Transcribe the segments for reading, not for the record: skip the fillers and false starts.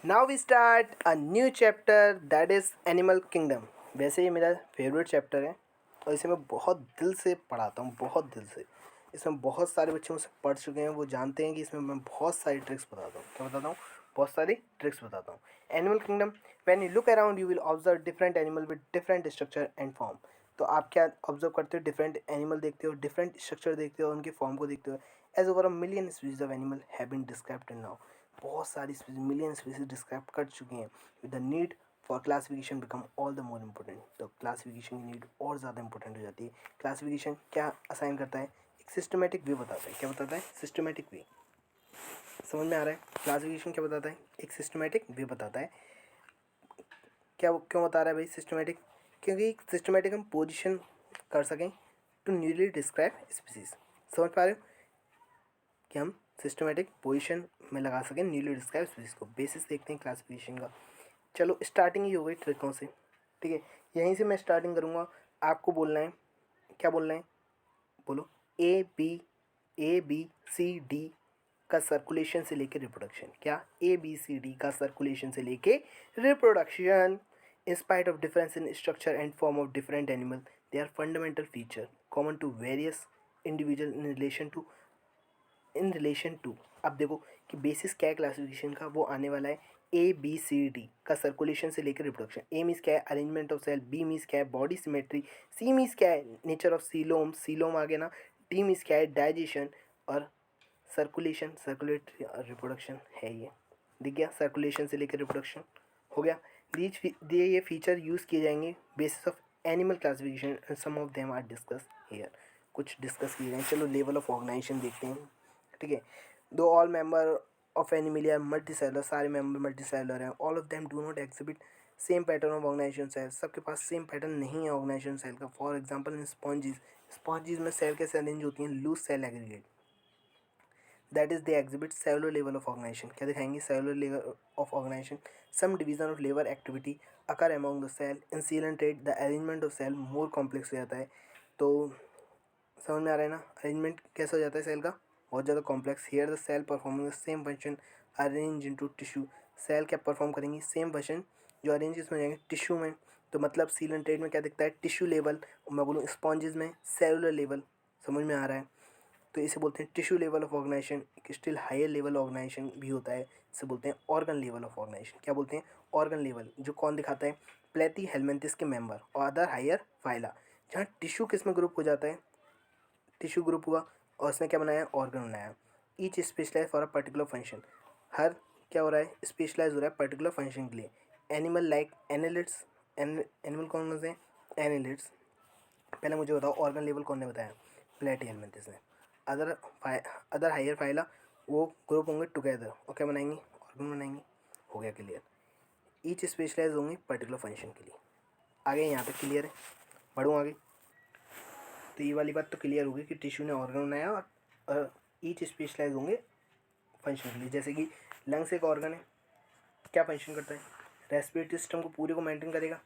Now we start a new chapter that is animal kingdom. वैसे ये मेरा favourite chapter है और इसे मैं बहुत दिल से पढ़ाता हूँ, बहुत दिल से। इसमें बहुत सारे बच्चे मुझसे पढ़ चुके हैं, वो जानते हैं कि इसमें मैं बहुत सारी ट्रिक्स बताता हूँ। क्या बताता हूँ? बहुत सारी ट्रिक्स बताता हूँ। Animal kingdom, when you look around you will observe different animal with different structure and form. तो आप क्या ऑब्जर्व करते हो? डिफरेंट एनिमल देखते हो, डिफरेंट स्ट्रक्चर देखते हो, उनके फॉर्म को देखते हो। As over a million species of animal have been described till now. बहुत सारी मिलियन स्पीसीज डिस्क्राइब कर चुके हैं। With the need for classification become all the more important. तो क्लासिफिकेशन की नीड और ज़्यादा इंपॉर्टेंट हो जाती है। क्लासिफिकेशन क्या असाइन करता है? एक सिस्टमेटिक वे बताता है। क्या बताता है? Systematic way. समझ में आ रहा है? क्लासिफिकेशन क्या बताता है? एक सिस्टमेटिक वे बताता है। क्या क्यों बता रहा है भाई सिस्टमेटिक? क्योंकि सिस्टमेटिक हम पोजिशन कर सकें टू न्यूली डिस्क्राइब स्पीसीज। समझ पा रहे हो कि हम सिस्टमेटिक पोजीशन में लगा सकें न्यूली डिस्क्राइब स्पीसीज को। बेसिस देखते हैं क्लासिफिकेशन का। चलो स्टार्टिंग ही हो गई ट्रिकों से, ठीक है। यहीं से मैं स्टार्टिंग करूँगा। आपको बोलना है, क्या बोलना है? बोलो। ए बी सी डी का सर्कुलेशन से लेके रिप्रोडक्शन। क्या? ABCD का सर्कुलेशन से लेके reproduction. In spite of difference in structure and form of different animal, they are fundamental feature common to various individual in relation to. अब देखो कि बेसिस क्या है क्लासिफिकेशन का, वो आने वाला है ABCD का सर्कुलेशन से लेकर रिप्रोडक्शन। ए मीन्स क्या है? Arrangement of cell. B means क्या है? Body symmetry. सी मीन्स क्या है? नेचर ऑफ सीलोम, सीलोम आ गया ना। डी मीन्स क्या है? डाइजेशन। और सर्कुलेशन, सर्कुलेटरी और रिप्रोडक्शन है ये। दिख गया? सर्कुलेशन से लेकर रिप्रोडक्शन हो गया। दिए ये फीचर यूज़ किए जाएंगे basis of animal classification and some of them are discuss here. कुछ डिस्कस किए गए। चलो लेवल ऑफ ऑर्गेनाइजेशन देखते हैं, ठीक है। दो all member of Animalia multi cellular, सारे मेंबर मल्टी सेलर हैं। All of them do not exhibit same pattern of organization cell. सबके पास सेम पैटर्न नहीं है ऑर्गेनाइजेशन सेल का। For example in sponges, sponges में सेल कैसे अरेंज होती हैं? Loose cell aggregate. That is they exhibit cellular level of organization. क्या दिखाएंगे? Cellular level of organization. Some division of labour activity occur among the cell. In coelenterate the arrangement of cell more complex हो जाता है। तो समझ में आ रहा है ना? अरेंजमेंट कैसा हो जाता है सेल का? बहुत ज़्यादा complex. Here the cell performing the same function arrange into tissue. Cell क्या परफॉर्म करेंगी? सेम फंक्शन जो अरेंज इसमें जाएंगे टिश्यू में। तो मतलब सीलेंट्रेट में क्या दिखता है? Tissue level. और मैं बोलूँ स्पॉन्जेस में सेलुलर लेवल। समझ में आ रहा है? तो इसे बोलते हैं टिश्यू लेवल ऑफ ऑर्गेनाइजेशन। एक स्टिल हायर लेवल ऑर्गेनाइजेशन भी होता है, इसे बोलते हैं ऑर्गन लेवल ऑफ ऑर्गेनाइजेशन। क्या बोलते हैं? Organ level. जो कौन दिखाता है? प्लेथी हेलमिंथिस के मेंबर और अदर हायर फाइला। जहाँ टिश्यू किस में ग्रुप हो जाता है? टिश्यू ग्रुप हुआ और उसने क्या बनाया? ऑर्गन बनाया। Each specialise for a particular function. हर क्या हो रहा है? स्पेशलाइज हो रहा है पर्टिकुलर फंक्शन के लिए। Animal like annelids. एनिमल कौन से? एनालिट्स। पहले मुझे बताओ ऑर्गन लेवल कौन ने बताया? प्लेटिहेलमिंथिस ने। अदर अदर हायर फाइला वो ग्रुप होंगे टुगेदर और क्या बनाएंगे? ऑर्गन बनाएंगे। हो गया क्लियर। ईच स्पेशलाइज होंगे पर्टिकुलर फंक्शन के लिए। आगे यहाँ तक क्लियर है? बढ़ूँ आगे? तो ये वाली बात तो क्लियर होगी कि टिश्यू ने ऑर्गन बनाया और ईच स्पेशलाइज होंगे फंक्शन के लिए। जैसे कि लंग्स एक ऑर्गन है, क्या फंक्शन करता है? रेस्पिरेटरी सिस्टम को पूरे को मेंटेन करेगा।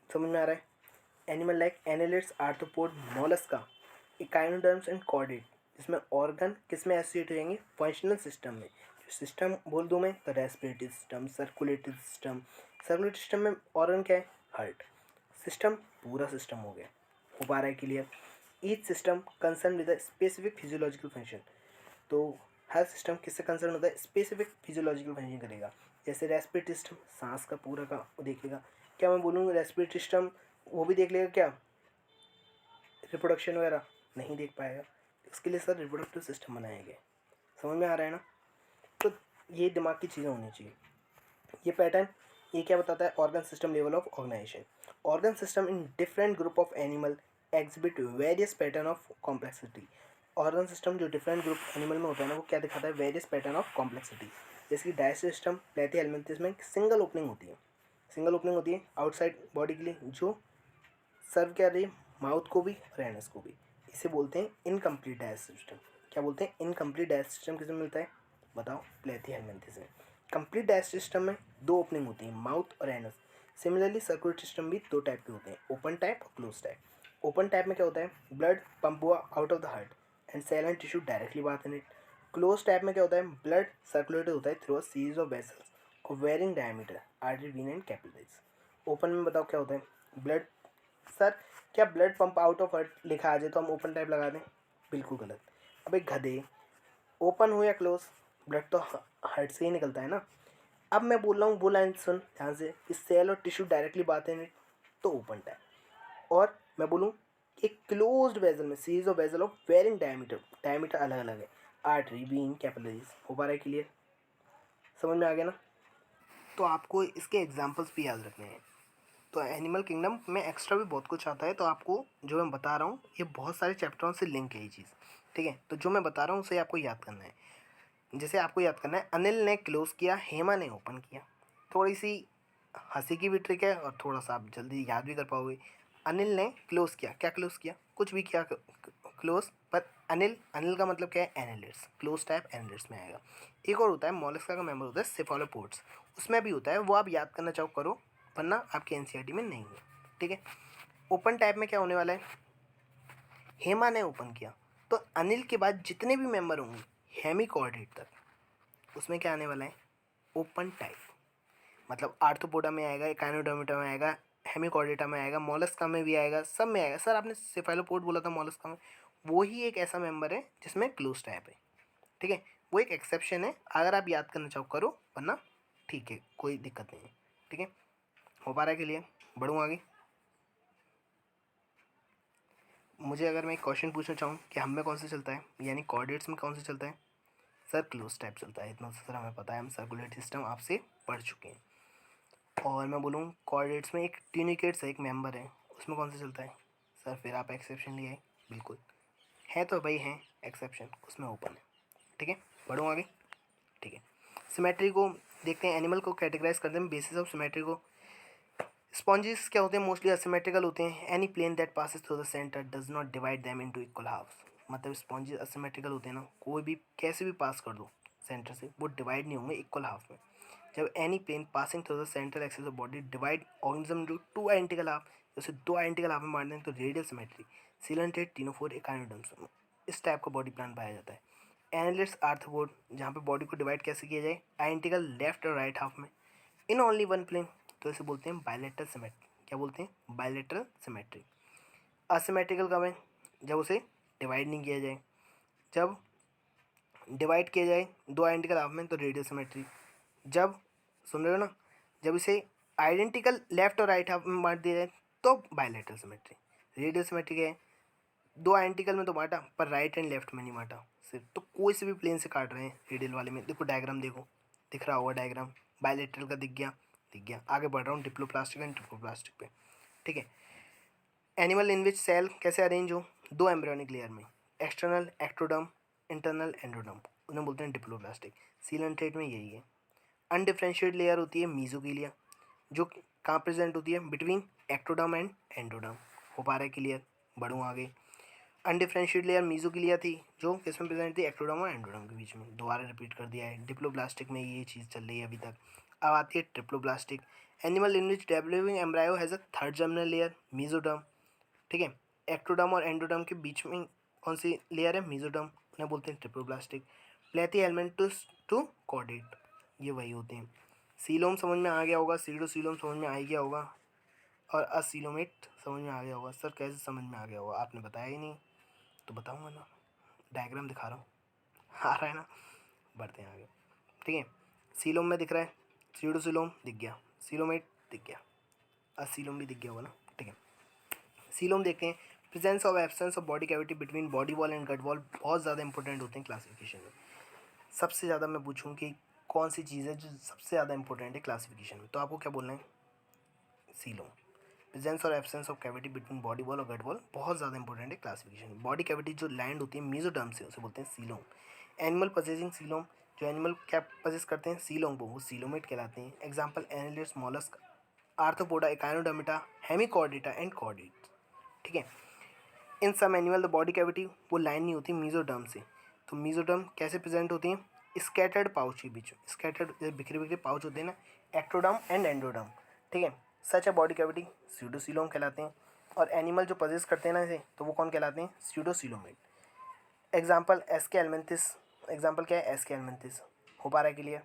समझ में आ रहा है? Animal like annelids, arthropod, Mollusca, echinoderms and chordate. जिसमें ऑर्गन किस में एसोसिएट हो जाएंगे? फंक्शनल सिस्टम में। जो सिस्टम बोल दूँ मैं तो respiratory system, circulatory system. Circulatory system में ऑर्गन क्या है? हार्ट। सिस्टम पूरा सिस्टम हो गया। हो पा रहा है clear? Each system concern with a specific physiological function. तो हर सिस्टम किससे कंसर्न होता है? स्पेसिफिक फिजियोलॉजिकल फंक्शन करेगा। जैसे रेस्पिरेटरी सिस्टम सांस का पूरा का देखेगा। क्या मैं बोलूँ रेस्पिरेटरी सिस्टम वो भी देख लेगा क्या? रिप्रोडक्शन वगैरह नहीं देख पाएगा। इसके लिए सर रिप्रोडक्टिव सिस्टम बनाया गया। समझ में आ रहा है ना? तो ये दिमाग की चीज़ें होनी चाहिए। ये पैटर्न ये क्या बताता है? Organ system level of organization. Organ system in different group of animal exhibit various pattern of complexity. Organ system जो डिफरेंट ग्रुप एनिमल में होता है ना, वो क्या दिखाता है? Various pattern of complexity. जैसे कि डाइजेस्टिव सिस्टम प्लेथी में सिंगल ओपनिंग होती है। सिंगल ओपनिंग होती है आउटसाइड बॉडी के लिए, जो सर्व कर रही है माउथ को भी और एनस को भी। इसे बोलते हैं इनकम्प्लीट डाइजेस्टिव सिस्टम। क्या बोलते हैं? इनकम्प्लीट डाइजेस्टिव सिस्टम किसमें मिलता है? बताओ। प्लेथी में। कंप्लीट डाइजेस्टिव सिस्टम में दो ओपनिंग होती हैं, माउथ और एनस। सिमिलरली सर्कुलेटरी सिस्टम भी दो टाइप के होते हैं, ओपन टाइप और क्लोज टाइप। ओपन टाइप में क्या होता है? ब्लड पंप हुआ out of the heart and cell and tissue directly bath in it. Close type में क्या होता है? ब्लड सर्कुलेटेड होता है through a series of vessels varying diameter, artery, vein and capillaries. Open में बताओ क्या होता है, ब्लड। सर क्या blood pump out of heart लिखा आ जाए तो हम ओपन टाइप लगा दें? बिल्कुल गलत। अब एक गधे, ओपन हो या क्लोज, ब्लड तो हार्ट से ही निकलता है ना। अब मैं बोल रहा हूँ वो लाइन सुन ध्यान से, इस सेल और टिश्यू डायरेक्टली बात है तो ओपन टाइप। और मैं बोलूँ एक क्लोज्ड वेजल में series of vessel of varying diameter, diameter अलग अलग है, आर्टरी, वीन, कैपिलरीज। हो पा रहा है क्लियर? समझ में आ गया ना? तो आपको इसके एग्जाम्पल्स भी याद रखने हैं। तो एनिमल किंगडम में एक्स्ट्रा भी बहुत कुछ आता है, तो आपको जो मैं बता रहा हूँ ये बहुत सारे चैप्टरों से लिंक है ये चीज़, ठीक है। तो जो मैं बता रहा हूँ उसे आपको याद करना है। जैसे आपको याद करना है, अनिल ने क्लोज किया, हेमा ने ओपन किया। थोड़ी सी हंसी की भी ट्रिक है और थोड़ा सा आप जल्दी याद भी कर पाओगे। अनिल ने क्लोज किया, क्या क्लोज किया? कुछ भी किया क्लोज, पर अनिल, अनिल का मतलब क्या है? एनालिड्स, क्लोज टाइप एनालिड्स में आएगा। एक और होता है मोलस्का का मेंबर होता है सेफालोपोड्स, उसमें भी होता है, वो आप याद करना चाहो करो, वरना आपके एनसीईआरटी में नहीं है, ठीक है। ओपन टाइप में क्या होने वाला है? हेमा ने ओपन किया तो अनिल के बाद जितने भी मेंबर होंगे हेमिकॉर्डेट तक, उसमें क्या आने वाला है? Open type. मतलब आर्थ्रोपोडा में आएगा, एकाइनोडर्मिटा में आएगा, हेमिकॉर्डेटा में आएगा, मोलस्का में भी आएगा, सब में आएगा। सर आपने सेफेलोपोड बोला था मोलस्का में, वो ही एक ऐसा मेंबर है जिसमें क्लोज टाइप है, ठीक है। वो एक एक्सेप्शन है, अगर आप याद करना चाहो करो, वरना ठीक है, कोई दिक्कत नहीं है, ठीक है। हो पा रहा है के लिए? बढ़ूँ आगे? मुझे अगर मैं एक क्वेश्चन पूछना चाहूँ कि हम में कौन सा चलता है, यानी कोऑर्डिनेट्स में कौन सा चलता है? सर क्लोज टाइप चलता है, इतना सर हमें पता है, हम सर्कुलेटरी सिस्टम आपसे पढ़ चुके हैं। और मैं बोलूँ कोऑर्डिनेट्स में एक ट्यूनिकेट्स है, एक मेंबर है, उसमें कौन सा चलता है? सर फिर आप एक्सेप्शन लिए आए, बिल्कुल है तो भाई है एक्सेप्शन, उसमें ओपन है, ठीक है। बढ़ूँ आगे, ठीक है। सिमेट्री को देखते हैं, एनिमल को कैटेगराइज करते हैं बेसिस ऑफ सिमेट्री को। स्पॉन्जेस क्या होते हैं? मोस्टली असिमेट्रिकल होते हैं। Any plane that passes through the centre does not divide them into equal halves. मतलब स्पॉन्जेस असिमेट्रिकल होते हैं ना, कोई भी कैसे भी पास कर दो सेंटर से, वो डिवाइड नहीं होंगे इक्वल हाफ में। जब any plane passing through the central axis of body divide organism into two identical half, जैसे दो आइडेंटिकल हाफ में बांट दें तो radial symmetry. Coelenterate ctenophore echinoderms, इस टाइप का बॉडी प्लान पाया जाता है। एनालिट्स आर्थ्रोपोड, जहाँ पे बॉडी को डिवाइड कैसे किया जाए? आइडेंटिकल लेफ्ट और राइट हाफ में, इन ओनली वन प्लेन, तो इसे बोलते हैं बायलेटरल सिमेट्री। क्या बोलते हैं? Bilateral symmetry. असिमेट्रिकल कब है? जब उसे डिवाइड नहीं किया जाए। जब डिवाइड किया जाए दो आइडेंटिकल हाफ में तो रेडियल सिमेट्री। जब, सुन रहे हो ना, जब इसे आइडेंटिकल लेफ्ट और राइट हाफ में बांट दिया जाए तो बायलेटरल सिमेट्री। रेडियल सिमेट्री क्या है? दो आइडेंटिकल में तो बांटा पर राइट एंड लेफ्ट में नहीं बांटा सिर्फ, तो कोई से भी प्लेन से काट रहे हैं रेडियल वाले में। देखो डायग्राम, देखो दिख रहा होगा डायग्राम, बायलेटरल का दिख गया, दिख गया। आगे बढ़ रहा हूँ डिप्लोप्लास्टिक एंड ट्रिप्लोप्लास्टिक पे, ठीक है। एनिमल इन विच सेल कैसे अरेंज हो? दो एम्ब्रियोनिक लेयर में, एक्सटर्नल एक्टोडर्म, इंटरनल एंडोडर्म, उन्हें बोलते हैं डिप्लोप्लास्टिक। सीलेंट्रेट में यही है। अनडिफ्रेंशिएट लेयर होती है मीजोगिलिया, जो कहाँ प्रेजेंट होती है? Between ectoderm and endoderm. हो पा रहा है क्लियर? बढ़ूँ आगे। अनडिफ्रेंशिएट लेयर मीजोगिलिया थी, जो किसमें प्रेजेंट थी? एक्टोडर्म और एंडोडर्म के बीच में। दोबारा रिपीट कर दिया है, डिप्लोप्लास्टिक में ये चीज़ चल रही है अभी तक। अब आती है ट्रिप्लोप्लास्टिक। Animal in which developing embryo has a third germinal layer, mesoderm, ठीक है। एक्टोडर्म और एंडोडर्म के बीच में कौन सी लेयर है? मीजोडर्म, उन्हें बोलते हैं ट्रिप्लोप्लास्टिक। प्लेथी एलिमेंटस टू कॉर्डेट, ये वही होते हैं। सीलोम समझ में आ गया होगा, सीडोसीलोम समझ में आ ही गया होगा, और असीलोमेट समझ में आ गया होगा। सर कैसे समझ में आ गया होगा? आपने बताया ही नहीं, तो बताऊंगा ना, डायग्राम दिखा रहा हूँ, आ रहा है ना। बढ़ते हैं आगे, ठीक है। सीलोम में दिख रहा है, सीडोसीलोम दिख गया, सीलोमेट दिख गया, असीलोम भी दिख गया होगा ना, ठीक है। सीलोम देखते हैं, presence of absence of body cavity between body wall and gut wall बहुत ज़्यादा इंपॉर्टेंट होते हैं क्लासिफिकेशन में। सबसे ज़्यादा मैं पूछूँ कि कौन सी चीज़ है जो सबसे ज़्यादा इंपॉर्टेंट है क्लासिफिकेशन में, तो आपको क्या बोलना है? सीलोम। प्रेजेंस और absence of cavity between body wall और गट वॉल बहुत ज़्यादा इंपॉर्टेंट है क्लासिफिकेशन में। बॉडी कैविटी जो लैंड होती है मीजोडर्म से, उसे बोलते हैं सीलोम। एनिमल पजेसिंग सीलोम, जो एनिमल क्या पजेस करते हैं? सीलोम को, वो सीलोमेट कहलाते हैं। Example annelids, mollusc, arthropoda, echinodermata, hemichordata and chordate, ठीक है। In some animal the body cavity वो लाइन नहीं होती मीजोडर्म से, तो मीजोडर्म कैसे प्रेजेंट होती हैं? स्कैटर्ड पाउच के बीच में, स्कैटर्ड बिखरे बिखरे पाउच होते हैं ना, एक्टोडर्म एंड एंडोडर्म, ठीक है। सच है बॉडी कैविटी स्यूडोसीलोम कहलाते हैं। और एनिमल जो पजेस करते हैं ना इसे, तो वो कौन कहलाते हैं? स्यूडोसीलोमेट। एग्जाम्पल एस्के एल्मेंथिस, एग्जाम्पल क्या है? एस्के एल्मेंथिस। हो पा रहा है clear?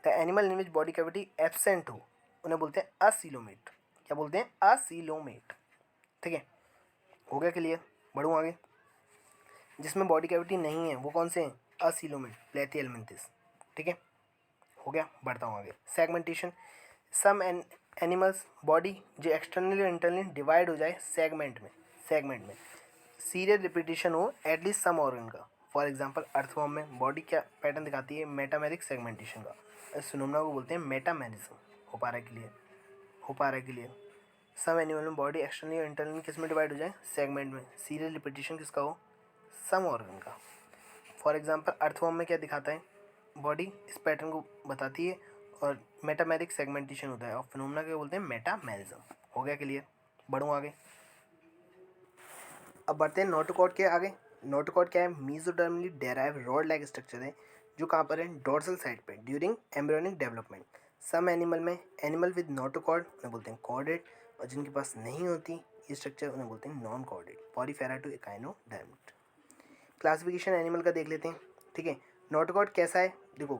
The animal in which body cavity absent हो उन्हें बोलते हैं असीलोमेट। क्या बोलते हैं? असीलोमेट। ठीक है, हो गया क्लियर? बढ़ूँ आगे। जिसमें बॉडी कैविटी नहीं है वो कौन से हैं? असीलोमेट, प्लेथिहेल्मिन्थेस। ठीक है, हो गया, बढ़ता हूँ आगे। सेगमेंटेशन, सम एनिमल्स बॉडी जो एक्सटर्नली और इंटरनली डिवाइड हो जाए सेगमेंट में सीरियल रिपीटेशन हो एटलीस्ट सम ऑर्गन का। फॉर एग्जांपल अर्थवॉर्म में बॉडी क्या पैटर्न दिखाती है? मेटामेरिक सेगमेंटेशन का। इस फिनोमेना को बोलते हैं मेटामेरिज्म। हो पा रहा है क्लियर? हो पा रहा है क्लियर? सम एनिमल में बॉडी एक्सटर्नली और इंटरनली किस में डिवाइड हो जाए? सेगमेंट में। सीरियल रिपीटेशन किसका हो? सम ऑर्गन का। फॉर एग्जांपल अर्थवॉर्म में क्या दिखाता है? बॉडी इस पैटर्न को बताती है और मेटामेरिक सेगमेंटेशन होता है और फिनोमेना क्या बोलते हैं? मेटामेरिज्म। हो गया क्लियर? बढ़ूँ आगे। अब बढ़ते हैं नोटोकॉर्ड के आगे। नोटोकॉर्ड क्या है? Mesodermally derived rod like structure है जो कहाँ पर है? डोर्सल साइड पे during embryonic development. Some animal में एनिमल विद नोटोकॉर्ड उन्हें बोलते हैं कॉर्डेट और जिनके पास नहीं होती ये स्ट्रक्चर उन्हें बोलते हैं non chordate. Porifera to echinodermata. Classification animal का देख लेते हैं। ठीक है, नोटोकॉर्ड कैसा है? देखो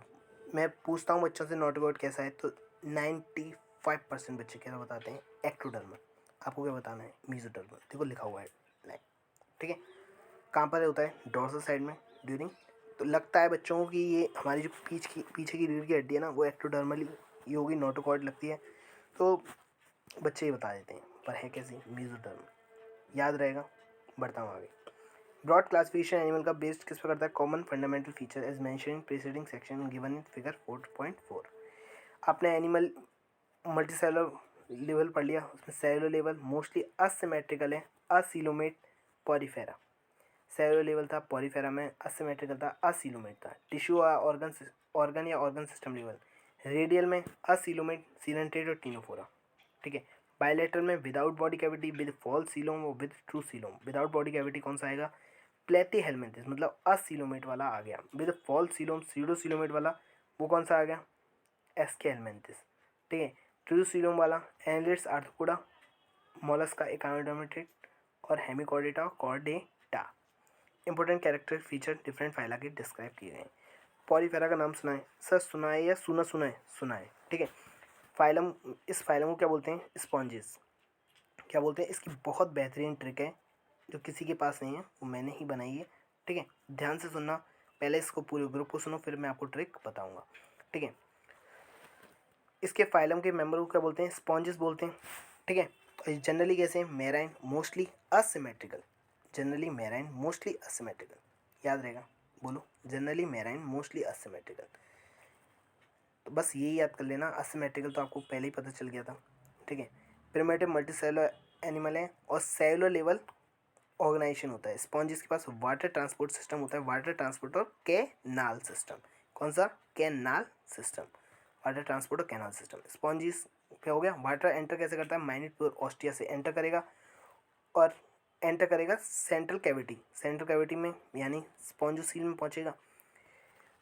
मैं पूछता हूँ बच्चों से नोटोकॉर्ड कैसा है तो 95% बच्चे क्या बताते हैं? एक्टोडर्मल। आपको क्या बताना है? मीजोडर्मल। देखो लिखा हुआ है लाइन। ठीक है, कहाँ पर होता है? डोर्सल साइड में ड्यूरिंग। तो लगता है बच्चों को कि ये हमारी जो पीछे की रीढ़ की हड्डी है ना वो एक्टोडर्मल ही होगी, नोटोकॉर्ड लगती है। तो बच्चे ही बता देते हैं, पर है कैसी? मीजोडर्मल। याद रहेगा। बढ़ता हूँ आगे। ब्रॉड क्लासिफिकेशन एनिमल का बेस्ड किस पर करता है? Common fundamental feature as mention in preceding section given in figure 4.4। आपने एनिमल मल्टीसेलुलर लेवल पढ़ लिया, उसमें सेलुलर लेवल मोस्टली असिमेट्रिकल है, असीलोमेट, पॉलीफेरा। सेलुलर लेवल था पॉलीफेरा में, असिमेट्रिकल था, असीलोमेट था। टिश्यू ऑर्गन या ऑर्गन सिस्टम लेवल रेडियल में असीलोमेट, सीलेंट्रेट और टीनोफोरा। ठीक है, बायलेटरल में without body cavity with false coelom और with true coelom. Without body cavity कौन सा आएगा? प्लेथिहेल्मिन्थेस, मतलब असीलोमेट वाला आ गया। With false coelom pseudo coelomate वाला वो कौन सा आ गया? एस्केहेल्मिन्थेस। ठीक है, ट्रू सीलोम वाला एनलिड्स, आर्थ्रोपोडा, मोलस्का, एकाइनोडर्मिटेट और हेमिकॉर्डेटा और Chordata. Important character feature different phyla के डिस्क्राइब किए गए हैं। पॉलीफेरा का नाम सुना है? सर सुना है या सुना है? सुना है। ठीक है, फाइलम, इस फाइलम को क्या बोलते हैं? स्पॉन्जेस। क्या बोलते हैं? इसकी बहुत बेहतरीन ट्रिक है जो किसी के पास नहीं है, वो मैंने ही बनाई है। ठीक है, ध्यान से सुनना, पहले इसको पूरे ग्रुप को सुनो फिर मैं आपको ट्रिक बताऊंगा। ठीक है, इसके फाइलम के मेंबर को क्या बोलते हैं? स्पॉन्जेस बोलते हैं। ठीक है, तो जनरली कैसे हैं? Marine, mostly asymmetrical. Generally marine, mostly asymmetrical. याद रहेगा, बोलो। Generally marine, mostly asymmetrical. तो बस यही याद कर लेना, असिमेट्रिकल तो आपको पहले ही पता चल गया था। ठीक है, प्रिमेटिव मल्टीसेलुलर एनिमल है और सेलुलर लेवल ऑर्गेनाइजेशन होता है। स्पॉन्जेस के पास वाटर ट्रांसपोर्ट सिस्टम होता है, वाटर ट्रांसपोर्ट और कैनाल सिस्टम। कौन सा? Canal system. वाटर ट्रांसपोर्ट और कैनाल सिस्टम। स्पॉन्जेस क्या हो गया? वाटर एंटर कैसे करता है? माइन्यूट पोर ऑस्टिया से एंटर करेगा और एंटर करेगा सेंट्रल कैविटी में, यानी स्पॉन्जोसील में पहुंचेगा।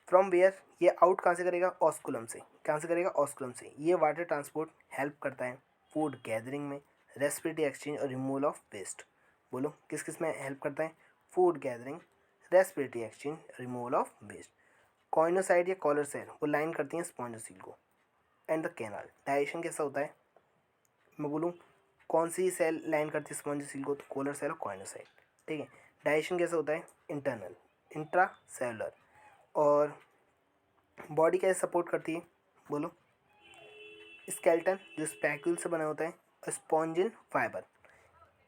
फ्रॉम वेयर ये आउट कहाँ से करेगा? ऑस्कुलम से। कहाँ से करेगा? ऑस्कुलम से। ये वाटर ट्रांसपोर्ट हेल्प करता है फूड गैदरिंग में, रेस्पिरेटरी एक्सचेंज और रिमूवल ऑफ वेस्ट। बोलो किस किस में हेल्प करता है? Food gathering, respiratory exchange, removal of waste. Choanocyte या कॉलर सेल वो लाइन करती हैं स्पॉन्जोसील को। And the canal. डाइजेशन कैसा होता है? मैं बोलूँ कौन सी सेल लाइन करती है स्पॉन्जोसील को? तो कॉलर सेल और कॉइनोसाइड। ठीक है, डाइजेशन कैसा होता है? Internal, intra cellular. और बॉडी कैसे सपोर्ट करती है? बोलो। स्केलेटन जो स्पैक्यूल से बना होता है, और स्पॉन्जिन फाइबर।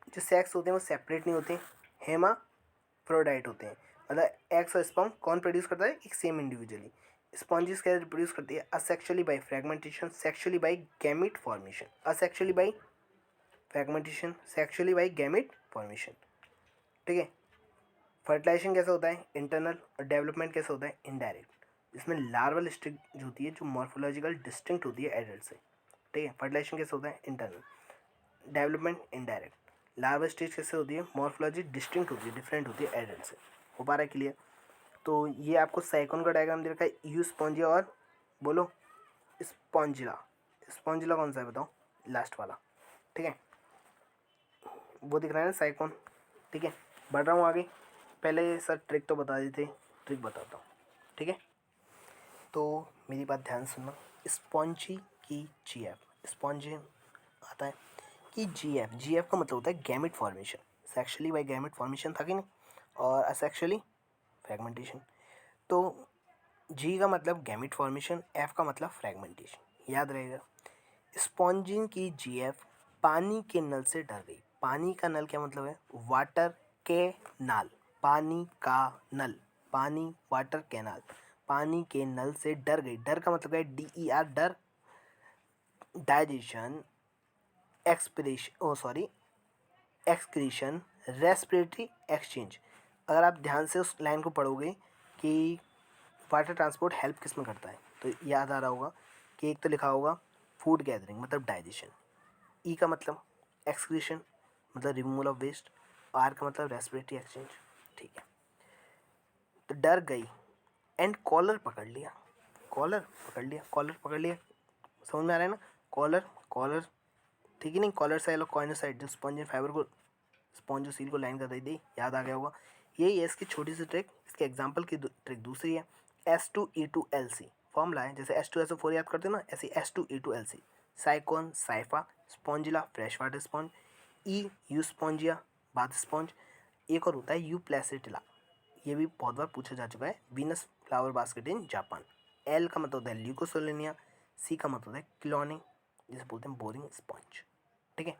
जो सेक्स होते हैं वो सेपरेट नहीं होते, हेमाफ्रोडाइट होते हैं। मतलब एग्स और स्पर्म कौन प्रोड्यूस करता है? एक सेम इंडिविजुअली। स्पॉन्जिस कैसे प्रोड्यूस करती है? Asexually by fragmentation, sexually by gamete formation. Asexually by fragmentation, sexually by gamete formation. ठीक है, फर्टिलाइजेशन कैसा होता है? इंटरनल। और डेवलपमेंट कैसा होता है? इनडायरेक्ट। इसमें लार्वल स्टेज जो होती है जो मॉर्फोलॉजिकल डिस्टिंक्ट होती है एडल्ट से। ठीक है, फर्टिलाइजेशन कैसे होता है? Internal. Development indirect. Larval stage कैसे होती है? मॉर्फोलॉजी डिस्टिंक्ट होती है, डिफरेंट होती है एडल्ट से। हो पा रहा है क्लियर? तो ये आपको साइकोन का डायग्राम दे रखा है, यू स्पॉन्जिया और बोलो स्पॉन्जिला। स्पॉन्जिला कौन सा है बताओ? लास्ट वाला। ठीक है, वो दिख रहा है ना साइकोन। ठीक है, बढ़ रहा हूँ आगे। पहले सर ट्रिक तो बता दी थी, ट्रिक बताता हूँ। ठीक है, तो मेरी बात ध्यान सुनना। स्पॉन्जी की जीएफ, स्पॉन्जी आता है कि जीएफ का मतलब होता है gamete formation. Sexually by gamete formation था कि नहीं, और असेक्सुअली फ्रेगमेंटेशन। तो जी का मतलब गैमेट फॉर्मेशन, एफ का मतलब फ्रेगमेंटेशन, याद रहेगा। स्पॉन्जिन की जीएफ पानी के नल से डर गई। पानी का नल क्या मतलब है? वाटर के नाल, पानी का नल, पानी वाटर कैनाल, पानी के नल से डर गई। डर का मतलब है DER, डर, डाइजेशन, एक्सक्रीशन, रेस्पिरेटरी एक्सचेंज। अगर आप ध्यान से उस लाइन को पढ़ोगे कि वाटर ट्रांसपोर्ट हेल्प किस में करता है, तो याद आ रहा होगा कि एक तो लिखा होगा फूड गैदरिंग मतलब डाइजेशन, ई का मतलब एक्सक्रीशन मतलब रिमूवल ऑफ वेस्ट, आर का मतलब रेस्पिरेटरी एक्सचेंज। ठीक है, तो डर गई एंड कॉलर पकड़ लिया। कॉलर पकड़ लिया, कॉलर पकड़ लिया, समझ में आ रहा है ना? कॉलर, कॉलर, ठीक है नहीं? कॉलर साइड और कॉर्नर साइड जो स्पॉन्ज एंड फाइबर को, स्पॉन्ज और सील को लाइन कर रही थी, याद आ गया होगा। यही है इसकी छोटी सी ट्रिक। इसके एग्जांपल की ट्रिक दूसरी है। S2E2LC फॉर्मूला है, जैसे H2SO4 याद करते हो ना, ऐसे S2E2LC। Sycon, cipher, Spongilla fresh water sponge, E U Spongia bath sponge, एक और होता है यू प्लेसिटिला, ये भी बहुत बार पूछा जा चुका है, Venus flower basket in Japan. L का मतलब होता है ल्यूकोसोलेनिया, सी का मतलब होता है क्लोनिंग, जिसे बोलते हैं बोरिंग स्पॉन्ज। ठीक है,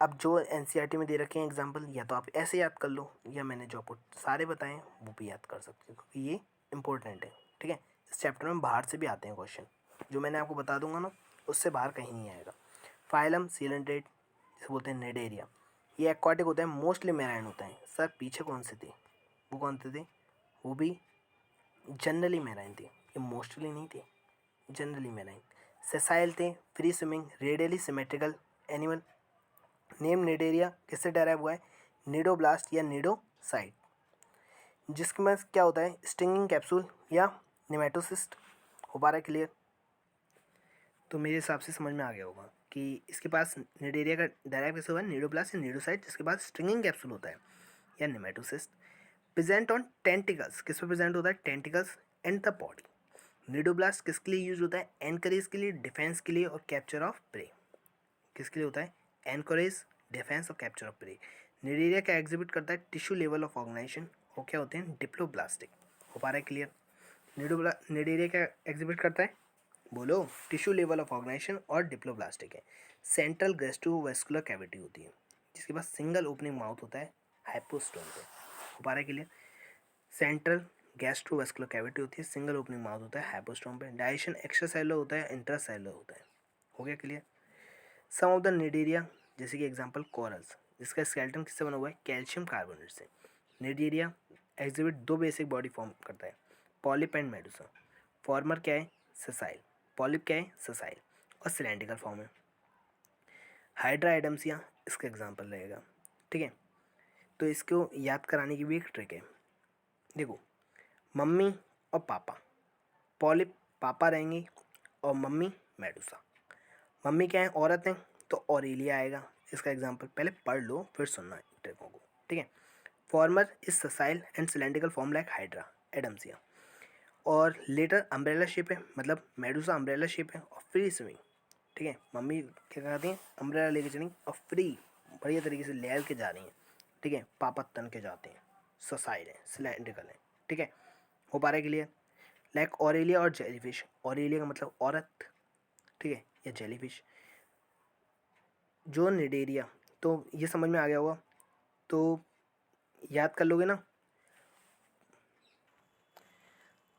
अब जो एनसीईआरटी में दे रखे हैं एग्जाम्पल, या तो आप ऐसे याद कर लो, या मैंने जो आपको सारे बताए हैं वो भी याद कर सकते हो, क्योंकि ये इंपॉर्टेंट है। ठीक है, इस चैप्टर में बाहर से भी आते हैं क्वेश्चन, जो मैंने आपको बता दूंगा ना, उससे बाहर कहीं नहीं आएगा। फाइलम सीलेंट्रेट, जिसे बोलते हैं नेडेरिया, ये एक्वाटिक होता है, मोस्टली मैराइन होता है। सर पीछे कौन से थे, वो कौन से थे? वो भी जनरली मैराइन थे, ये मोस्टली नहीं थे, जनरली मैराइन। सेसाइल थे, free swimming, radially symmetrical animal. Name Cnidaria किससे डेराइव हुआ है? निडोब्लास्ट या निडोसाइट, जिसके में क्या होता है? स्टिंगिंग कैप्सूल या निमेटोसिस्ट। हो पा रहा है क्लियर? तो मेरे हिसाब से समझ में आ गया होगा कि इसके पास निडेरिया का डेराइव कैसे हुआ है? निडोब्लास्ट या निडोसाइट, जिसके पास स्टिंगिंग कैप्सूल होता है या निमेटोसिस्ट। प्रेजेंट ऑन टेंटिकल्स, किस पे प्रेजेंट होता है? Tentacles and the body. Cnidoblast किसके लिए यूज होता है? एनकरेज के लिए, डिफेंस के लिए और कैप्चर ऑफ प्रे। किसके लिए होता है? एनकरेज, डिफेंस और कैप्चर ऑफ प्रे। निडेरिया क्या एग्जिबिट करता है? टिश्यू लेवल ऑफ ऑर्गेनाइजेशन, वो क्या होते हैं? डिप्लोब्लास्टिक। हो पा रहा है क्लियर? निडेरिया क्या एग्जिबिट करता है? बोलो। टिश्यू लेवल ऑफ ऑर्गेनाइजेशन और डिप्लोब्लास्टिक है। सेंट्रल गैस्ट्रोवेस्कुलर कैविटी होती है, जिसके पास सिंगल ओपनिंग माउथ होता है हाइपोस्टोम पे। हो पा रहा है क्लियर? सेंट्रल गैस्ट्रोवेस्कुलर कैविटी होती है, सिंगल ओपनिंग माउथ होता है हाइपोस्टोम पे। डाइजेशन एक्स्ट्रासेलुलर होता है, इंट्रासेलुलर होता है। हो गया clear? Some of the Cnidaria, जैसे कि एग्जांपल कोरल्स, जिसका स्केलेटन किससे बना हुआ है? कैल्शियम कार्बोनेट से। निडेरिया एग्जिबिट दो बेसिक बॉडी फॉर्म करता है, पॉलिप एंड मेडुसा। फॉर्मर क्या है? ससाइल, पॉलिप क्या है? ससाइल, और सिलेंड्रिकल फॉर्म है। हाइड्रा एडम्सिया इसका एग्जांपल रहेगा। ठीक है, तो इसको याद कराने की भी एक ट्रिक है। देखो, मम्मी और पापा, पॉलिप पापा रहेंगे और मम्मी मेडुसा। मम्मी क्या है? औरत है, तो ऑरेलिया आएगा। इसका एग्जांपल पहले पढ़ लो फिर सुनना ट्रिकों को। ठीक है, farmer is ससाइल and cylindrical form like hydra Adamsia, और लेटर अम्ब्रेला शेप है, मतलब मेडुसा अम्ब्रेला शेप है और फ्री स्विमिंग। ठीक है, मम्मी क्या करती हैं? अम्ब्रेला लेके चलेंगी और फ्री बढ़िया तरीके से लहर के जा रही हैं। ठीक है, पापा तन के जाते हैं, ससाइल है, सिलेंड्रिकल है। ठीक है, हो पा रहा है क्लियर? लाइक ऑरेलिया और जेलीफिश, ऑरेलिया का मतलब औरत, ठीक है, या जेलीफिश। जो निडेरिया, तो ये समझ में आ गया होगा, तो याद कर लोगे ना?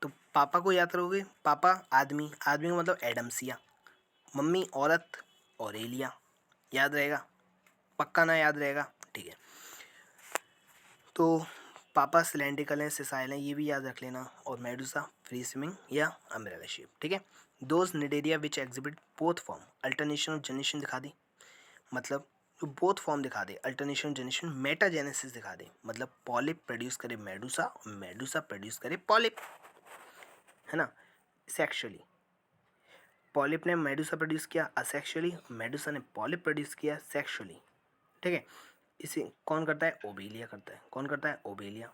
तो पापा को याद करोगे, पापा आदमी, आदमी का मतलब एडम्सिया, मम्मी औरत ऑरेलिया, याद रहेगा? पक्का ना याद रहेगा? ठीक है, तो पापा सिलेंड्रिकल हैं, सिसाइल हैं, ये भी याद रख लेना, और मेडुसा फ्री स्विमिंग या अम्ब्रेला शेप। ठीक है, those Cnidaria which exhibit both form, alternation और जनरेशन दिखा दी, मतलब जो बोथ फॉर्म दिखा दे, अल्टरनेशन जनरेशन, मेटाजेनेसिस दिखा दे, मतलब पॉलिप प्रोड्यूस करे मेडुसा और मेडुसा प्रोड्यूस करे पॉलिप, है ना? सेक्सुअली पॉलिप ने मेडुसा प्रोड्यूस किया असेक्सुअली, मेडुसा ने पॉलिप प्रोड्यूस किया सेक्सुअली। ठीक है, इसे कौन करता है? ओबेलिया करता है। कौन करता है? ओबेलिया।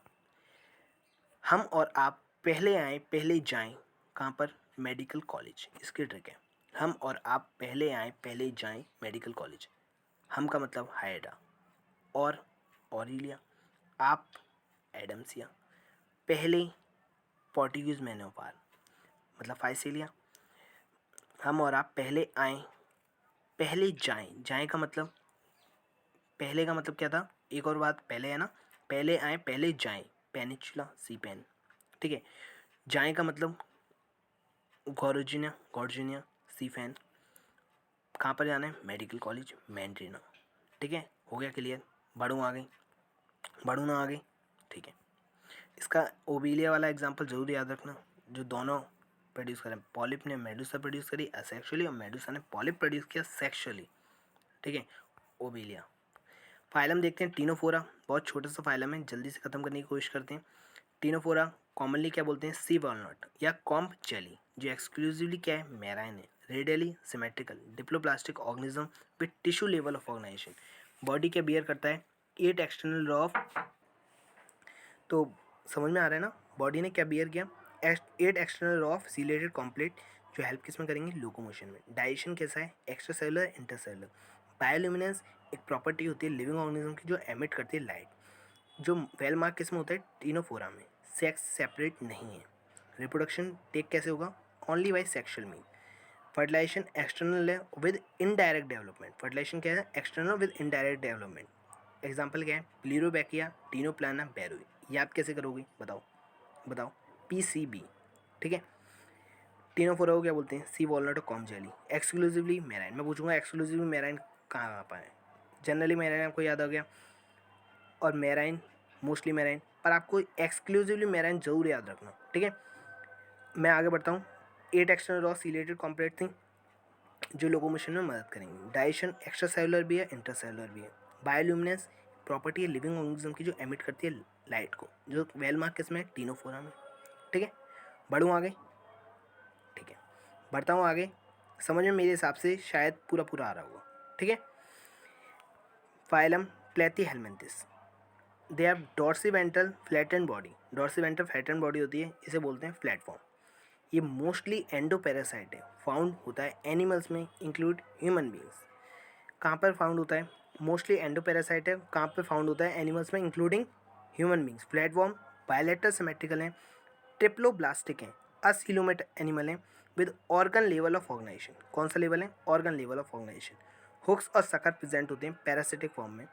हम और आप पहले आए पहले जाएं, कहाँ पर? Medical college. इसकी ट्रिक है, हम और आप पहले आए पहले जाएं मेडिकल कॉलेज। हम का मतलब हाइड्रा, और ऑरिलिया, आप एडम्सिया, पहले पोर्टुगीज मैन ऑफ आर मतलब फाइसेलिया। हम और आप पहले आए पहले जाएं, जाएं का मतलब, पहले का मतलब क्या था? एक और बात पहले है ना, पहले आए पहले जाएं, पेनिचुला सी पेन, ठीक है। जाएं का मतलब गॉर्जिनिया सी फैन। कहाँ पर जाना है? मेडिकल कॉलेज मैंड्रीना, ठीक है। हो गया क्लियर? बढ़ूँ आगे? बढ़ूँ ना आगे? ठीक है। इसका ओबिलिया वाला एग्जांपल जरूर याद रखना, जो दोनों प्रोड्यूस करें। पॉलिप ने मेडुसा प्रोड्यूस करी असेक्सुअली और मेडुसा ने पॉलिप प्रोड्यूस किया सेक्सुअली, ठीक है। ओबिलिया। फाइलम देखते हैं टीनोफोरा, बहुत छोटा सा फाइलम है, जल्दी से खत्म करने की कोशिश करते हैं। टीनोफोरा कॉमनली क्या बोलते हैं? सी वॉलनट या कॉम्प जेली, जो एक्सक्लूसिवली क्या है? मैराइन है। Radially symmetrical diploblastic organism with tissue level of organization. Body क्या बियर करता है? 8 एक्सटर्नल रॉ ऑफ, तो समझ में आ रहा है ना, बॉडी ने क्या बियर किया? 8 external raw of ciliated complete, जो हेल्प किस में करेंगे? लोकोमोशन में। डाइजेशन कैसा है? Extra cellular intercellular. बायोल्यूमिनेंस एक प्रॉपर्टी होती है लिविंग ऑर्गेनिज्म की जो एमिट करती है लाइट। जो वेल मार्क किस में होता है? टीनोफोरा में। सेक्स सेपरेट नहीं है। रिप्रोडक्शन टेक कैसे होगा? Only by sexual mean. Fertilization external है विद इनडायरेक्ट डेवलपमेंट। फर्टिलाइजेशन क्या है? External with indirect development. Example क्या है? Pleurobrachia, Ctenoplana, Beroe. याद कैसे करोगे? बताओ बताओ। PCB, ठीक है। टीनोफोरा को क्या बोलते हैं? सी वॉलनट और कॉम जेली। एक्सक्लूसिवली मैराइन, मैं पूछूंगा एक्सक्लूसिवली मैराइन कहाँ आ पाए? जनरली मैराइन आपको याद आ गया, और मैराइन मोस्टली मैराइन, पर आपको एक्सक्लूसिवली मैराइन जरूर याद रखना, ठीक है। मैं आगे बढ़ता हूँ। 8 एक्सटर्नल रॉ सीलेटेड कॉम्प्लेट थी जो लोकोमोशन में मदद करेंगे। डाइजेशन एक्स्ट्रा सेलुलर भी है इंटरसेलुलर भी है। बायोल्यूमिनेंस प्रॉपर्टी है लिविंग ऑर्गेनिज्म की जो एमिट करती है लाइट को, जो वेल मार्क किसमें? टीनोफोरा में, ठीक है। बढ़ूँ आगे? ठीक है, बढ़ता हूँ आगे। समझ में मेरे हिसाब से शायद पूरा पूरा आ रहा होगा, ठीक है। Phylum platyhelminthes, they are dorsiventral flattened body. Dorsiventral flattened body होती है, इसे बोलते हैं प्लेटफॉर्म। ये मोस्टली एंडोपैरासाइट है, फाउंड होता है एनिमल्स में इंक्लूड ह्यूमन बींग्स। कहाँ पर फाउंड होता है? मोस्टली एंडोपैरासाइट है, कहाँ पर फाउंड होता है? एनिमल्स में including human beings. Platform bilateral symmetrical है, ट्रिप्लोब्लास्टिक है, असिलोमेट एनिमल है with organ level of organization. कौन सा लेवल है? Organ level of organization. Hooks और सकर प्रेजेंट होते हैं पैरासिटिक फॉर्म में।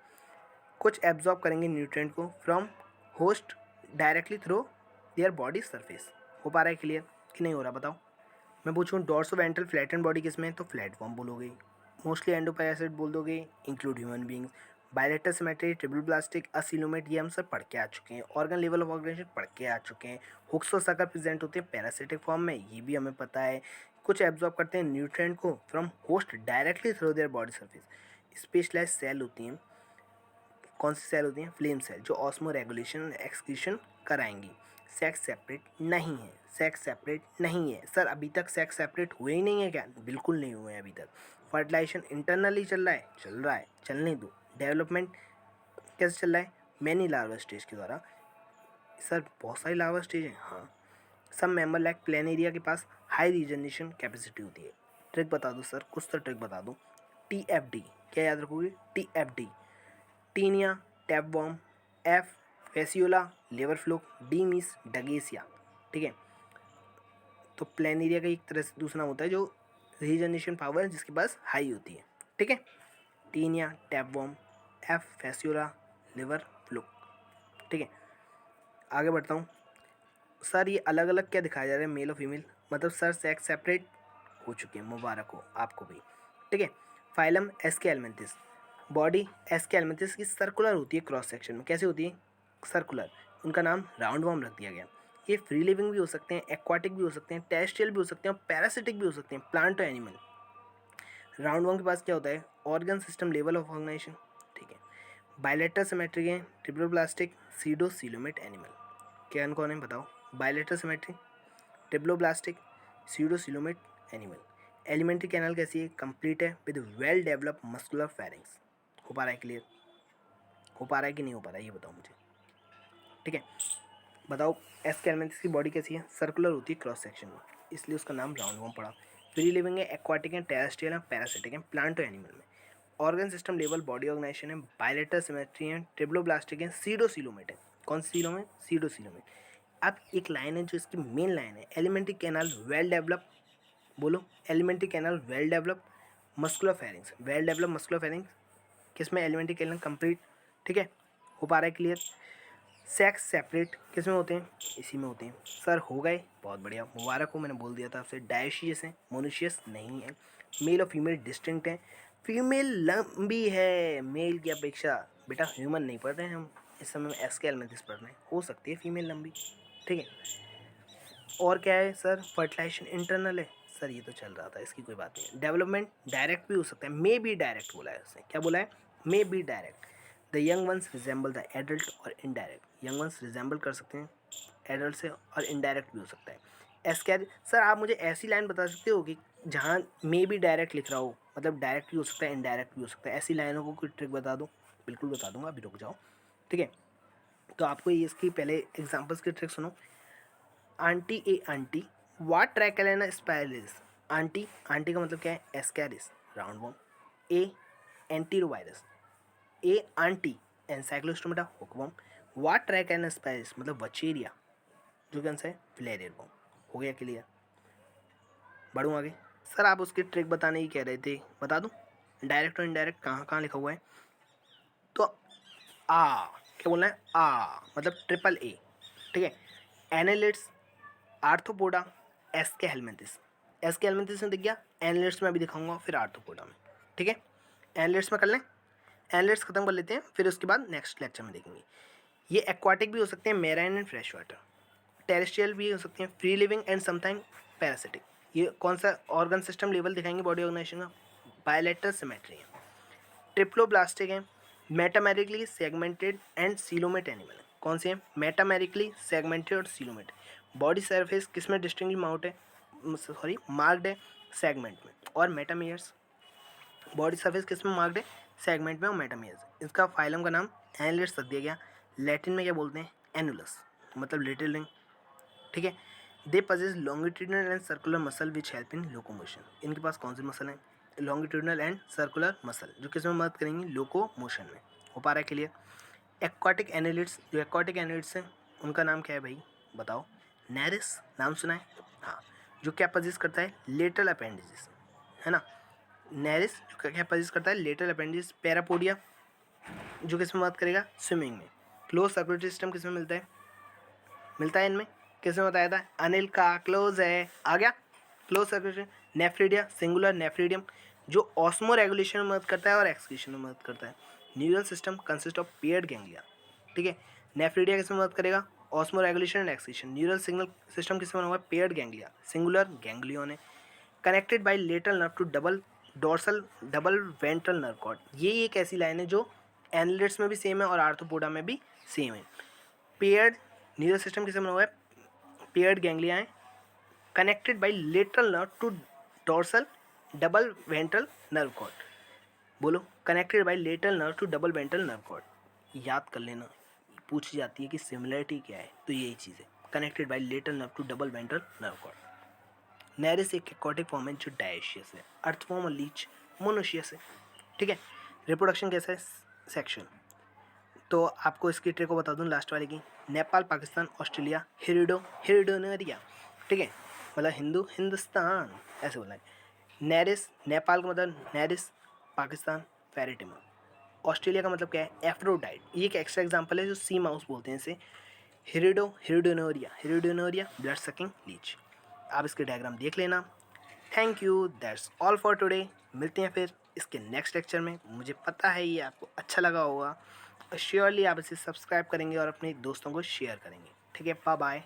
कुछ एब्जॉर्ब करेंगे न्यूट्रिएंट को from host directly through their body surface. हो पा रहा है क्लियर कि नहीं हो रहा? बताओ। मैं पूछूँ डॉर्सोवेंट्रल फ्लैटेंड बॉडी किसमें है? तो प्लेटफॉर्म बोलोगे। मोस्टली एंडोपैरासाइट बोल दोगे, include human beings. Bilateral symmetry, triple plastic, acoelomate, ये हम सब पढ़ के आ चुके हैं। ऑर्गन लेवल ऑफ ऑर्गेनाइजेशन पढ़ के आ चुके हैं। हुक्स और सकर प्रेजेंट होते हैं पैरासिटिक फॉर्म में, ये भी हमें पता है। कुछ एब्जॉर्ब करते हैं न्यूट्रिएंट को from host directly through their body surface. Specialise cell होती हैं। कौन सी सेल होती हैं? फ्लेम सेल, जो ऑस्मो रेगुलेशन एक्सक्रीशन कराएंगी। सेक्स सेपरेट नहीं है, सेक्स सेपरेट नहीं है। सर अभी तक सेक्स सेपरेट हुए ही नहीं है क्या? बिल्कुल नहीं हुए हैं अभी तक। फर्टिलाइजेशन इंटरनली चल रहा है, चल रहा है, चलने दो। डेवलपमेंट कैसे चल रहा है? मैनी लार्वा स्टेज के द्वारा। सर बहुत सारी लार्वा स्टेज हैं, हाँ। सब मेंबर लाइक प्लेनेरिया के पास हाई रीजनरेशन कैपेसिटी होती है। ट्रिक बता दो सर, कुछ तो ट्रिक बता दो। TFD क्या याद रखोगे? TFD taenia, tapeworm, F Fasciola, लेवर फ्लूक, डी मीस डगेसिया, ठीक है। तो प्लेनेरिया का एक तरह से दूसरा नाम होता है जो रीजनरेशन पावर जिसके पास हाई होती है, ठीक है। Taenia, tapeworm, F fasciola, liver fluke, ठीक है। आगे बढ़ता हूँ। सर ये अलग अलग क्या दिखाया जा रहा है, मेल और फीमेल? मतलब सर सेक्स सेपरेट हो चुके हैं, मुबारक हो आपको भी, ठीक है। फाइलम एस्के एल्मेंथिस, बॉडी एस्के एल्मेंथिस की सर्कुलर होती है, क्रॉस सेक्शन में कैसे होती है? सर्कुलर। उनका नाम राउंड वॉर्म रख दिया गया। ये फ्री लिविंग भी हो सकते हैं, एक्वाटिक भी हो सकते हैं, टेरेस्ट्रियल भी हो सकते हैं और पैरासिटिक भी हो सकते हैं, प्लांट और एनिमल। राउंड वॉर्म के पास क्या होता है? Organ system level of organization, ठीक है। बायलेटरल सिमेट्री है, ट्रिप्लोब्लास्टिक, सीडोसिलोमेट एनिमल। क्या कौन है बताओ? Bilateral symmetry, triploblastic, pseudocoelomate animal. Alimentary canal कैसी है? कंप्लीट है with well develop muscular pharynx. हो पा रहा है क्लियर? हो पा रहा है कि नहीं हो पा रहा है ये बताओ मुझे, ठीक है। बताओ एस्केल्मेंथिस की बॉडी कैसी है? सर्कुलर होती है क्रॉस सेक्शन में। इसलिए उसका नाम राउंड वॉर्म पड़ा। फ्री लिविंग है, एक्वाटिक है, टेरेस्ट्रियल है, पैरासिटिक है, प्लांट और एनिमल में। Organ system level body organization है, बायलेटरल सिमेट्री है, ट्रिप्लोब्लास्टिक है, सीडोसिलोमेट है। कौन सी सीलो में? सीडोसिलो में। अब एक लाइन है जो इसकी मेन लाइन है, एलिमेंट्री कैनाल वेल डेवलप। बोलो, alimentary canal well develop, muscular pharynx well develop, muscular pharynx किसमें? Alimentary canal complete. ठीक है, हो पा रहा है क्लियर? सेक्स सेपरेट किस में होते हैं? इसी में होते हैं। सर हो गए, बहुत बढ़िया, मुबारक हो, मैंने बोल दिया था आपसे। डायोशियस है, मोनोशियस नहीं है। मेल और फीमेल डिस्टिंक्ट हैं। फीमेल लंबी है मेल की अपेक्षा। बेटा ह्यूमन नहीं पढ़ रहे हैं हम इस समय, में एस के एलिमेंट्स पढ़ रहे हैं, हो सकती है फीमेल लंबी। ठीक है, और क्या है सर? फर्टिलाइजेशन इंटरनल है। सर ये तो चल रहा था, इसकी कोई बात नहीं है। डेवलपमेंट डायरेक्ट भी हो सकता है, मे बी डायरेक्ट बोला है उसने। क्या बोला है? May be direct. The young ones resemble the adult और इनडायरेक्ट। यंग वंस रिजेंबल कर सकते हैं एडल्ट से, और इनडायरेक्ट भी हो सकता है। एस क्या? सर आप मुझे ऐसी लाइन बता सकते हो कि जहाँ मे बी डायरेक्ट लिख रहा हो, मतलब डायरेक्ट भी हो सकता है, इनडायरेक्ट भी हो सकता है, ऐसी लाइनों को कोई ट्रिक बता दो। बिल्कुल बता दूंगा, अभी रुक जाओ। ठीक है, तो आपको ये इसकी पहले एग्जाम्पल्स की ट्रिक सुनो। आंटी ए आंटी, वाट ट्रैकेलेना स्पाइरलिस। आंटी, आंटी का मतलब क्या है? Ascaris, round worm. A enterovirus, a aunty ancylostoma, hookworm. What ट्रैकेलेना स्पाइरलिस मतलब वचेरिया, जो कि आंसर है फिलेरियर वर्म। हो गया क्लियर? बढ़ूँ आगे? सर आप उसकी ट्रिक बताने ही कह रहे थे, बता दूँ? डायरेक्ट और इनडायरेक्ट कहाँ कहाँ लिखा हुआ है? तो आ, क्या बोलना है? आ मतलब ट्रिपल ए। ठीक है, एनालिट्स, आर्थ्रोपोडा, एस्के हेलमिंथिस। एस्के हेलमिंथिस में दिख गया, एनालिट्स में अभी दिखाऊंगा, फिर आर्थ्रोपोडा में। ठीक है, एनालिट्स में कर लें, एनालिट्स खत्म कर लेते हैं, फिर उसके बाद नेक्स्ट लेक्चर में देखेंगे। ये एक्वाटिक भी हो सकते हैं, marine and fresh water. Terrestrial भी हो सकते हैं, free living and sometime parasitic. ये कौन सा ऑर्गन सिस्टम लेवल दिखाएंगे बॉडी ऑर्गेनाइजेशन का? बायलेटरल सिमेट्री है। ट्रिप्लोब्लास्टिक है, metamerically segmented and coelomate animal है। कौन से हैं? मेटामेरिकली सेगमेंटेड और सीलोमेट। बॉडी सरफेस किस में डिस्टिंक्टली माउंट है? सॉरी मार्क्ड है सेगमेंट में, और मेटामियर्स। बॉडी सरफेस किस में मार्क्ड है? सेगमेंट में और मेटामियर्स। इसका फाइलम का नाम एनालिट्स रख दिया गया। लैटिन में क्या बोलते हैं? एनुलस, मतलब लिटिल रिंग। ठीक है, they possess longitudinal and circular muscle which help in locomotion. इनके पास कौन से मसल हैं? लॉन्गिट्यूडनल एंड सर्कुलर मसल, जो किस में मदद करेंगे? लोकोमोशन में। हो पा रहा है क्लियर? एक्वाटिक एनालिट्स, जो एक्वाटिक एनालिट्स हैं उनका नाम क्या है भाई? बताओ। नेरिस, नाम सुना है? हाँ, जो क्या पजेस करता है? लेटरल अपेंडिजेस, है ना। नेरिस जो क्या पजेस करता है? Lateral appendages. पैरापोडिया, जो किस में मदद करेगा? स्विमिंग में। क्लोज सर्कुलेटरी सिस्टम किस में मिलता है? मिलता है इनमें। किसने बताया था? अनिल का क्लोज है, आ गया क्लोज सर्कुलेशन। नेफ्रिडिया, सिंगुलर नेफ्रिडियम, जो ऑस्मो रेगुलेशन में मदद करता है और एक्सक्रीशन में मदद करता है। Neural system consist of paired ganglia. ठीक है, नेफ्रिडिया किसमें मदद करेगा? Osmoregulation and excretion. Neural signal system किसमें बना हुआ है? पेयर्ड गैंग्लिया, सिंगुलर गैंग्लियन है। Connected by lateral nerve to double dorsal double ventral nerve cord. ये एक ऐसी लाइन है जो एनालिट्स में भी सेम है और आर्थ्रोपोडा में भी सेम है। पेयर्ड न्यूरल सिस्टम किससे बना हुआ है? पेयर्ड गैंग्लिया है, connected by lateral nerve to dorsal double ventral nerve cord. बोलो, connected by lateral nerve to double ventral nerve cord. याद कर लेना, पूछी जाती है कि सिमिलरिटी क्या है, तो यही चीज़ है, connected by lateral nerve to double ventral nerve cord. Nereis एक एक्वाटिक फॉर्म है जो डायोशियस है। अर्थवॉर्म और लीच मोनोशियस है। ठीक है, रिप्रोडक्शन कैसा है? सेक्शन। तो आपको इसकी ट्रिक को बता दूं लास्ट वाले की। नेपाल, पाकिस्तान, ऑस्ट्रेलिया, हिरिडोनेरिया। ठीक है, मतलब हिंदू हिंदुस्तान ऐसे बोलना है। नेरिस, नेपाल का मतलब नेरिस, पाकिस्तान फेरिटिमा। ऑस्ट्रेलिया का मतलब क्या है? एफ्रोडाइट। ये एक एक्स्ट्रा एग्जांपल है जो सी माउस बोलते हैं इसे। हिरिडोनोरिया ब्लड सकिंग लीच। आप इसके डायग्राम देख लेना। Thank you, that's all for today. मिलते हैं फिर इसके नेक्स्ट लेक्चर में। मुझे पता है ये आपको अच्छा लगा होगा, श्योरली आप इसे सब्सक्राइब करेंगे और अपने दोस्तों को शेयर करेंगे। ठीक है, बाय बाय।